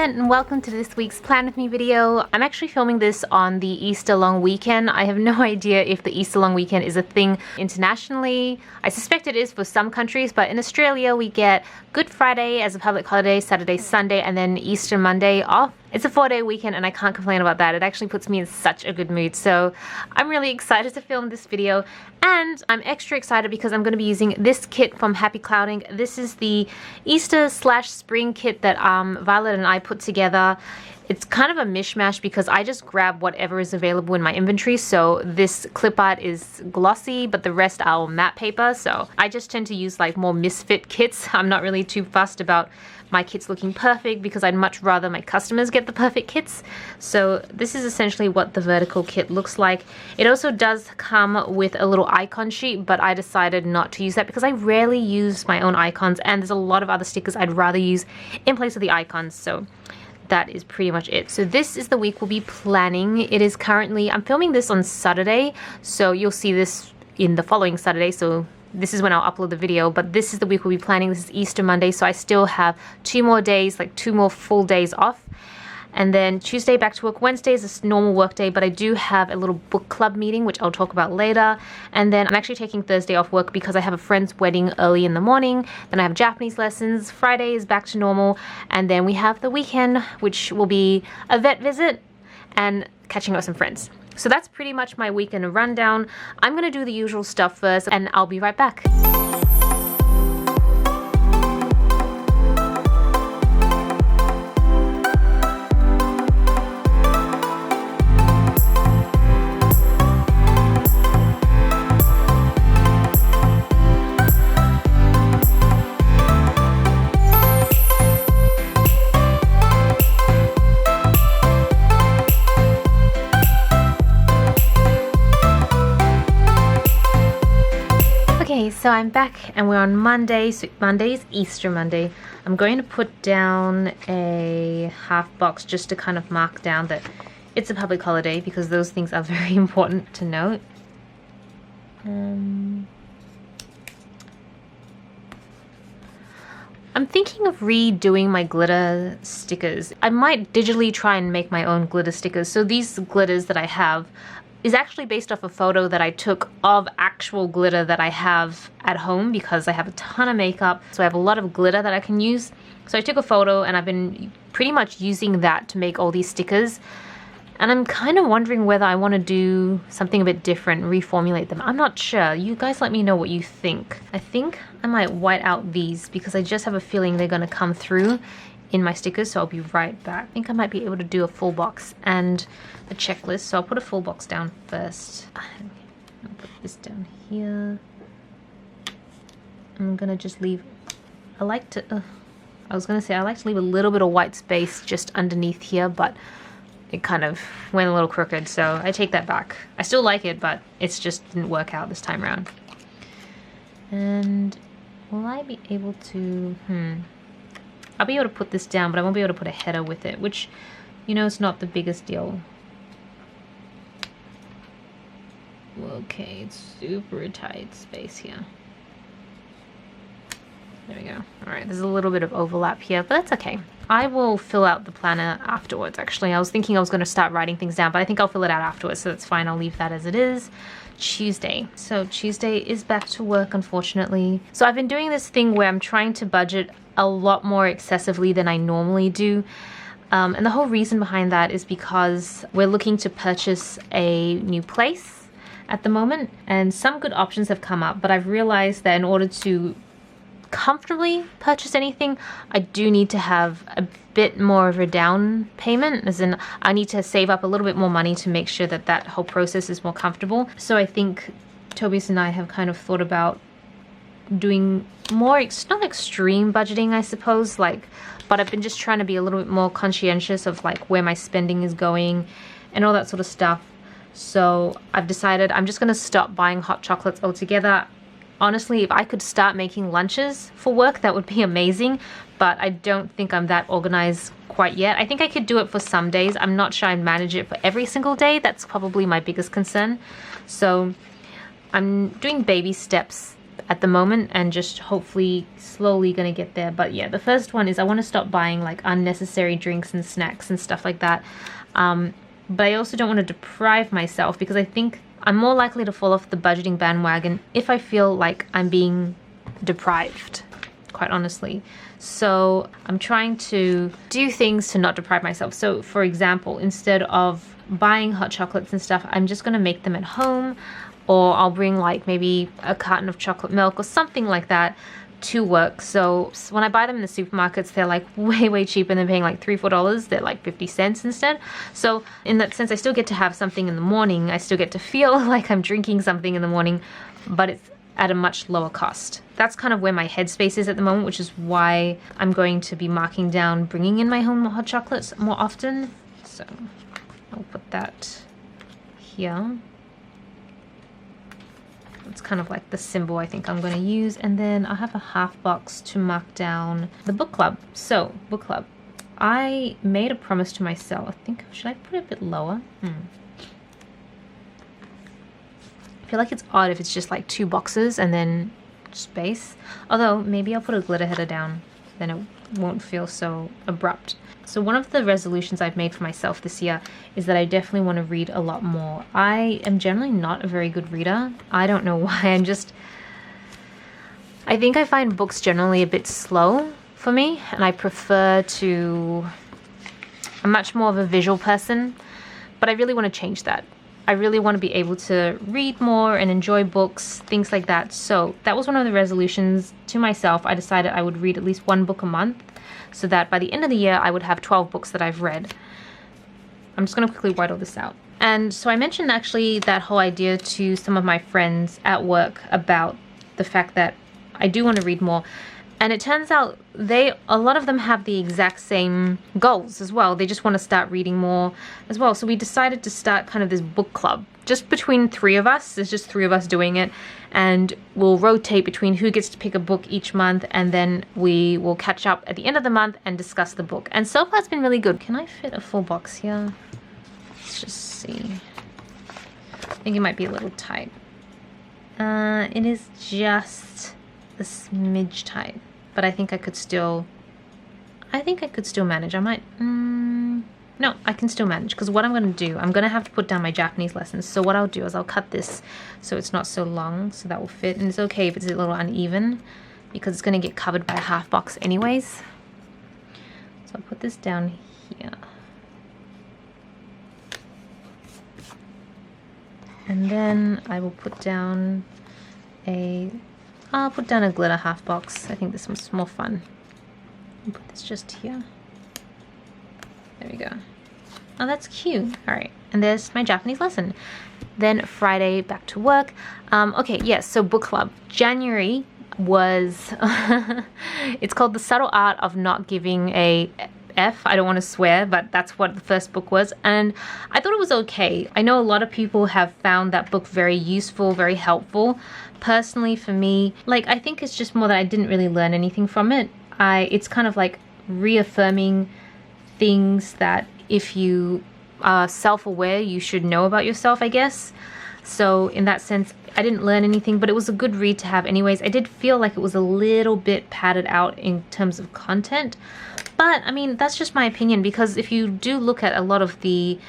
Internet, and welcome to this week's Plan With Me video. I'm actually filming this on the Easter long weekend. I have no idea if the Easter long weekend is a thing internationally. I suspect it is for some countries, but in Australia we get Good Friday as a public holiday, Saturday, Sunday, and then Easter Monday off. It's a 4-day weekend and I can't complain about that. It actually puts me in such a good mood. So I'm really excited to film this video, and I'm extra excited because I'm going to be using this kit from Happy Clouding. This is the Easter/spring kit that Violet and I put together. It's kind of a mishmash because I just grab whatever is available in my inventory. So this clip art is glossy, but the rest are matte paper. So I just tend to use like more misfit kits. I'm not really too fussed about my kits looking perfect because I'd much rather my customers get the perfect kits. So this is essentially what the vertical kit looks like. It also does come with a little icon sheet, but I decided not to use that because I rarely use my own icons, and there's a lot of other stickers I'd rather use in place of the icons. So that is pretty much it. So this is the week we'll be planning. It is currently, I'm filming this on Saturday, so you'll see this in the following Saturday. So this is when I'll upload the video, but this is the week we'll be planning. This is Easter Monday, so I still have 2 more days, like 2 more full days off. And then Tuesday back to work. Wednesday is a normal work day, but I do have a little book club meeting, which I'll talk about later. And then I'm actually taking Thursday off work because I have a friend's wedding early in the morning. Then I have Japanese lessons. Friday is back to normal. And then we have the weekend, which will be a vet visit and catching up with some friends. So that's pretty much my weekend rundown. I'm gonna do the usual stuff first, and I'll be right back. So I'm back and we're on Monday. So Monday is Easter Monday. I'm going to put down a half box just to kind of mark down that it's a public holiday, because those things are very important to note. I'm thinking of redoing my glitter stickers. I might digitally try and make my own glitter stickers. So these glitters that I have is actually based off a photo that I took of actual glitter that I have at home because I have a ton of makeup. So I have a lot of glitter that I can use. So I took a photo and I've been pretty much using that to make all these stickers. And I'm kind of wondering whether I want to do something a bit different, reformulate them. I'm not sure. You guys let me know what you think. I think I might white out these because I just have a feeling they're going to come through in my stickers, so I'll be right back. I think I might be able to do a full box and a checklist, so I'll put a full box down first. I'll put this down here. I'm gonna just leave, I like to leave a little bit of white space just underneath here, but it kind of went a little crooked, so I take that back. I still like it, but it's just didn't work out this time around. And will I be able to, I'll be able to put this down, but I won't be able to put a header with it, which, you know, it's not the biggest deal. Okay, it's super tight space here. There we go. Alright, there's a little bit of overlap here, but that's okay. I will fill out the planner afterwards, actually. I was thinking I was going to start writing things down, but I think I'll fill it out afterwards, so that's fine. I'll leave that as it is. Tuesday. So Tuesday is back to work, unfortunately. So I've been doing this thing where I'm trying to budget a lot more excessively than I normally do. And the whole reason behind that is because we're looking to purchase a new place at the moment, and some good options have come up, but I've realized that in order to comfortably purchase anything, I do need to have a bit more of a down payment, as in I need to save up a little bit more money to make sure that that whole process is more comfortable. So I think Tobias and I have kind of thought about doing more, not extreme budgeting, I suppose, like, but I've been just trying to be a little bit more conscientious of like where my spending is going and all that sort of stuff. So I've decided I'm just going to stop buying hot chocolates altogether. Honestly, if I could start making lunches for work, that would be amazing, but I don't think I'm that organized quite yet. I think I could do it for some days. I'm not sure I'd manage it for every single day. That's probably my biggest concern. So I'm doing baby steps at the moment, and just hopefully slowly gonna get there. But yeah, the first one is I want to stop buying like unnecessary drinks and snacks and stuff like that. But I also don't want to deprive myself, because I think I'm more likely to fall off the budgeting bandwagon if I feel like I'm being deprived, quite honestly. So I'm trying to do things to not deprive myself. So for example, instead of buying hot chocolates and stuff, I'm just going to make them at home, or I'll bring like maybe a carton of chocolate milk or something like that to work. So when I buy them in the supermarkets, they're like way cheaper than paying like $3-4. They're like 50 cents instead. So in that sense, I still get to have something in the morning. I still get to feel like I'm drinking something in the morning, but it's at a much lower cost. That's kind of where my headspace is at the moment, which is why I'm going to be marking down bringing in my home hot chocolates more often. So I'll put that here. It's kind of like the symbol I think I'm going to use. And then I have a half box to mark down the book club. So, book club. I made a promise to myself. I think, should I put it a bit lower? I feel like it's odd if it's just like 2 boxes and then space. Although, maybe I'll put a glitter header down. Then it won't feel so abrupt. So one of the resolutions I've made for myself this year is that I definitely want to read a lot more. I am generally not a very good reader. I don't know why. I think I find books generally a bit slow for me, and I prefer to... I'm much more of a visual person, but I really want to change that. I really want to be able to read more and enjoy books, things like that. So that was one of the resolutions to myself. I decided I would read at least 1 book a month, so that by the end of the year I would have 12 books that I've read. I'm just going to quickly write all this out. And so I mentioned actually that whole idea to some of my friends at work about the fact that I do want to read more. And it turns out a lot of them have the exact same goals as well. They just want to start reading more as well. So we decided to start kind of this book club just between 3 of us. There's just 3 of us doing it. And we'll rotate between who gets to pick a book each month. And then we will catch up at the end of the month and discuss the book. And so far it's been really good. Can I fit a full box here? Let's just see. I think it might be a little tight. It is just a smidge tight. But I think I could still manage. I might, no, I can still manage, because what I'm going to do, I'm going to have to put down my Japanese lessons. So what I'll do is I'll cut this so it's not so long, so that will fit. And it's okay if it's a little uneven, because it's going to get covered by a half box anyways. So I'll put this down here. And then I will put down I'll put down a glitter half box. I think this one's more fun. I'll put this just here. There we go. Oh, that's cute. All right, and there's my Japanese lesson. Then Friday, back to work. Okay, yes, so book club. January was, it's called The Subtle Art of Not Giving a F. I don't want to swear, but that's what the first book was. And I thought it was okay. I know a lot of people have found that book very useful, very helpful. Personally, for me, like, I think it's just more that I didn't really learn anything from it. It's kind of like reaffirming things that if you are self-aware, you should know about yourself, I guess. So in that sense, I didn't learn anything, but it was a good read to have anyways. I did feel like it was a little bit padded out in terms of content. But, I mean, that's just my opinion, because if you do look at a lot of the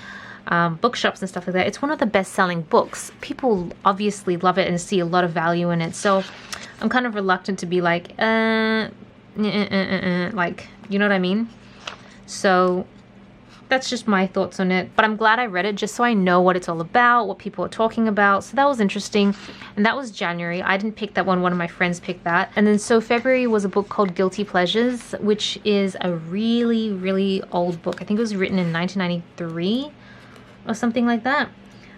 bookshops and stuff like that, it's one of the best-selling books. People obviously love it and see a lot of value in it. So I'm kind of reluctant to be like, like, you know what I mean? So that's just my thoughts on it. But I'm glad I read it just so I know what it's all about, what people are talking about. So that was interesting. And that was January. I didn't pick that one. One of my friends picked that. And then so February was a book called Guilty Pleasures, which is a really, really old book. I think it was written in 1993 or something like that.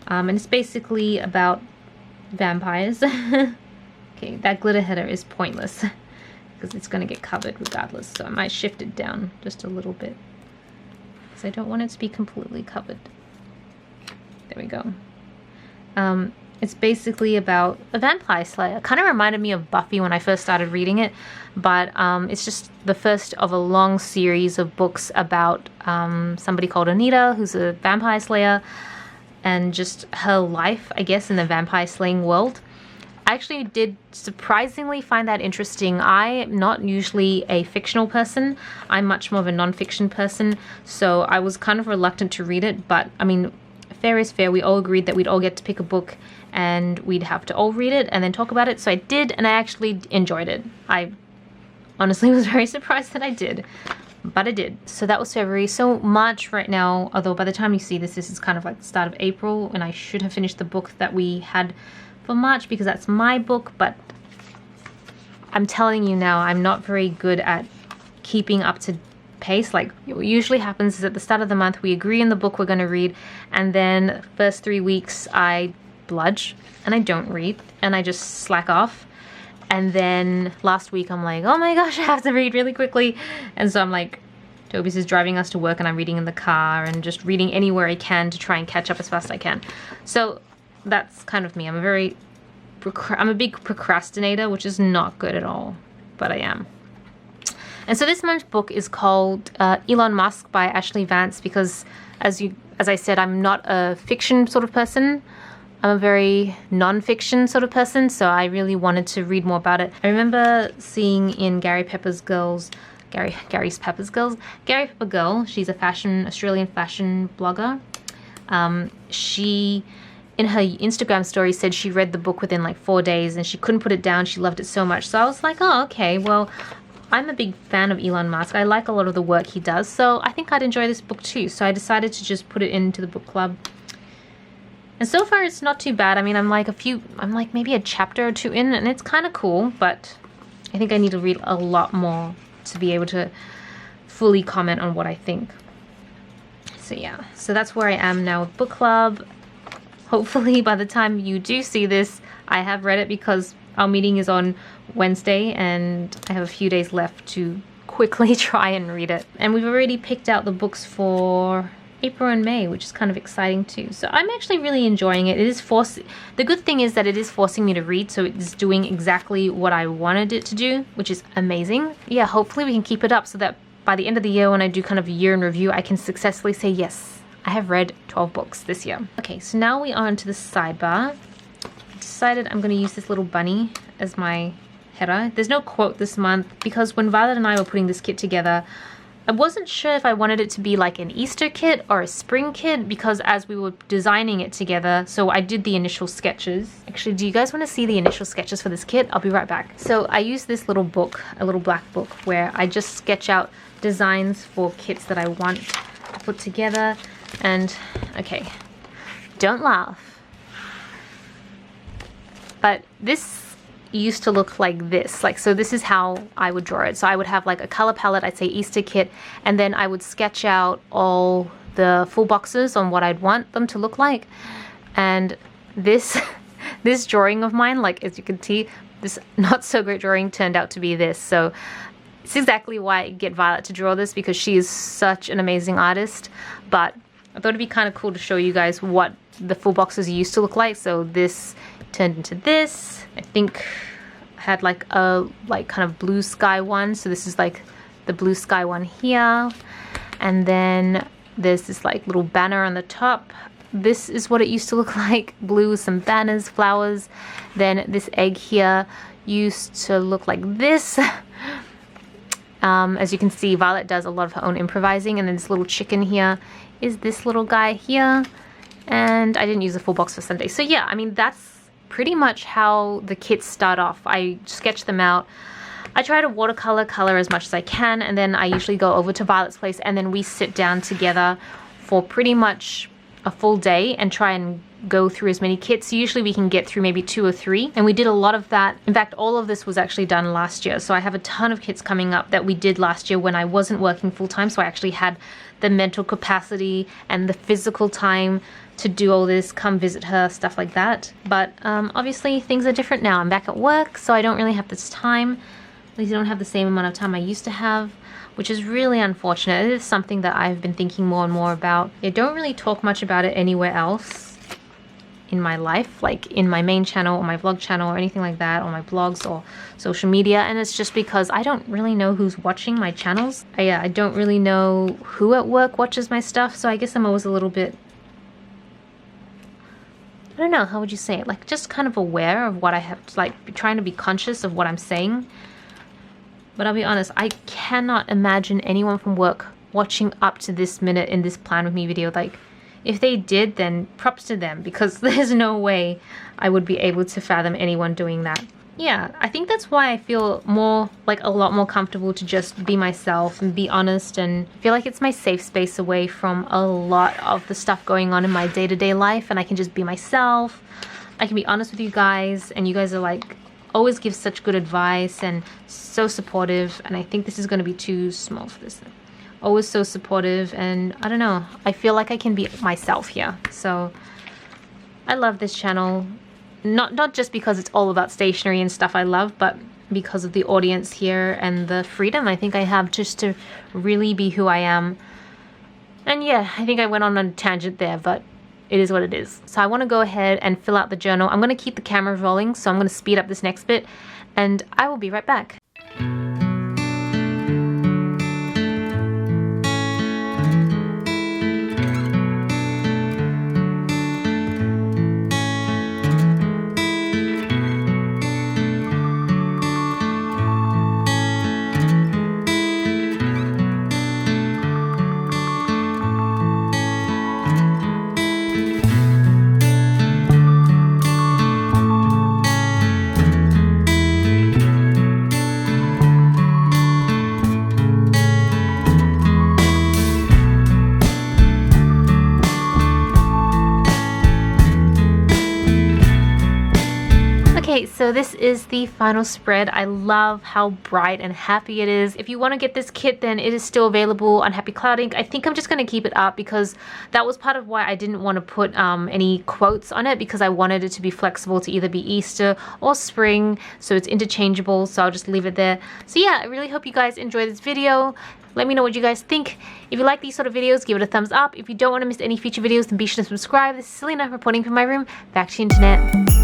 And it's basically about vampires. Okay, that glitter header is pointless because it's going to get covered regardless. So I might shift it down just a little bit, because I don't want it to be completely covered. There we go. It's basically about a vampire slayer. Kind of reminded me of Buffy when I first started reading it, but it's just the first of a long series of books about somebody called Anita, who's a vampire slayer, and just her life, I guess, in the vampire slaying world. I actually did surprisingly find that interesting. I am not usually a fictional person. I'm much more of a non-fiction person, so I was kind of reluctant to read it, but I mean, fair is fair. We all agreed that we'd all get to pick a book and we'd have to all read it and then talk about it, so I did, and I actually enjoyed it. I honestly was very surprised that I did, but I did. So that was February. So March right now, although by the time you see this, this is kind of like the start of April, and I should have finished the book that we had for March because that's my book, but I'm telling you now, I'm not very good at keeping up to pace. Like what usually happens is at the start of the month we agree on the book we're going to read, and then first 3 weeks I bludge and I don't read and I just slack off, and then last week I'm like, oh my gosh, I have to read really quickly, and so I'm like, Toby's is driving us to work and I'm reading in the car and just reading anywhere I can to try and catch up as fast as I can. So that's kind of me. I'm a big procrastinator, which is not good at all, but I am. And so this month's book is called Elon Musk by Ashley Vance, because as I said, I'm not a fiction sort of person. I'm a very non-fiction sort of person, so I really wanted to read more about it. I remember seeing in Gary Pepper Girl, she's a Australian fashion blogger. She, in her Instagram story, said she read the book within like 4 days and she couldn't put it down. She loved it so much. So I was like, oh, okay, well, I'm a big fan of Elon Musk. I like a lot of the work he does, so I think I'd enjoy this book too. So I decided to just put it into the book club. And so far it's not too bad. I mean, I'm like maybe a chapter or two in, and it's kind of cool, but I think I need to read a lot more to be able to fully comment on what I think. So yeah, so that's where I am now with book club. Hopefully by the time you do see this, I have read it, because our meeting is on Wednesday and I have a few days left to quickly try and read it. And we've already picked out the books for April and May, which is kind of exciting too. So I'm actually really enjoying it. The good thing is that it is forcing me to read, so it's doing exactly what I wanted it to do, which is amazing. Yeah, hopefully we can keep it up so that by the end of the year, when I do kind of a year in review, I can successfully say, yes, I have read 12 books this year. Okay, so now we are onto the sidebar. I decided I'm going to use this little bunny as my header. There's no quote this month, because when Violet and I were putting this kit together, I wasn't sure if I wanted it to be like an Easter kit or a spring kit, because as we were designing it together, so I did the initial sketches. Actually, do you guys want to see the initial sketches for this kit? I'll be right back. So I use this little book, a little black book, where I just sketch out designs for kits that I want to put together. And okay, don't laugh, but this used to look like this. So this is how I would draw it. So I would have like a color palette, I'd say Easter kit, and then I would sketch out all the full boxes on what I'd want them to look like. And this this drawing of mine, like as you can see, this not so great drawing turned out to be this. So it's exactly why I get Violet to draw this, because she is such an amazing artist. But I thought it'd be kind of cool to show you guys what the full boxes used to look like. So this turned into this. I think I had like a kind of blue sky one. So this is like the blue sky one here. And then there's this like little banner on the top. This is what it used to look like. Blue with some banners, flowers. Then this egg here used to look like this. As you can see, Violet does a lot of her own improvising. And then this little chicken here is this little guy here. And I didn't use a full box for Sunday. So yeah, I mean, that's pretty much how the kits start off. I sketch them out. I try to watercolor color as much as I can, and then I usually go over to Violet's place, and then we sit down together for pretty much a full day and try and go through as many kits. Usually we can get through maybe 2 or 3, and we did a lot of that. In fact, all of this was actually done last year, so I have a ton of kits coming up that we did last year when I wasn't working full-time, so I actually had the mental capacity and the physical time to do all this, come visit her, stuff like that. But obviously things are different now. I'm back at work, so I don't really have this time. At least I don't have the same amount of time I used to have, which is really unfortunate. It is something that I've been thinking more and more about. I don't really talk much about it anywhere else in my life, like in my main channel or my vlog channel or anything like that, or my blogs or social media, and it's just because I don't really know who's watching my channels. I don't really know who at work watches my stuff, so I guess I'm always a little bit I don't know, how would you say it? Like, just kind of aware of what I have to, like, trying to be conscious of what I'm saying. But I'll be honest, I cannot imagine anyone from work watching up to this minute in this Plan With Me video. Like, if they did, then props to them, because there's no way I would be able to fathom anyone doing that. Yeah, I think that's why I feel more, like, a lot more comfortable to just be myself and be honest, and feel like it's my safe space away from a lot of the stuff going on in my day-to-day life, and I can just be myself. I can be honest with you guys, and you guys are like, always give such good advice and so supportive, and I think this is going to be too small for this. Always so supportive, and I don't know, I feel like I can be myself here. So I love this channel. Not just because it's all about stationery and stuff I love, but because of the audience here and the freedom I think I have just to really be who I am. And yeah, I think I went on a tangent there, but it is what it is. So I want to go ahead and fill out the journal. I'm going to keep the camera rolling, so I'm going to speed up this next bit, and I will be right back. Okay, so this is the final spread. I love how bright and happy it is. If you want to get this kit, then it is still available on Happy Cloud Ink. I think I'm just going to keep it up because that was part of why I didn't want to put any quotes on it, because I wanted it to be flexible to either be Easter or spring, so it's interchangeable, so I'll just leave it there. So yeah, I really hope you guys enjoy this video. Let me know what you guys think. If you like these sort of videos, give it a thumbs up. If you don't want to miss any future videos, then be sure to subscribe. This is Celina reporting from my room. Back to the internet.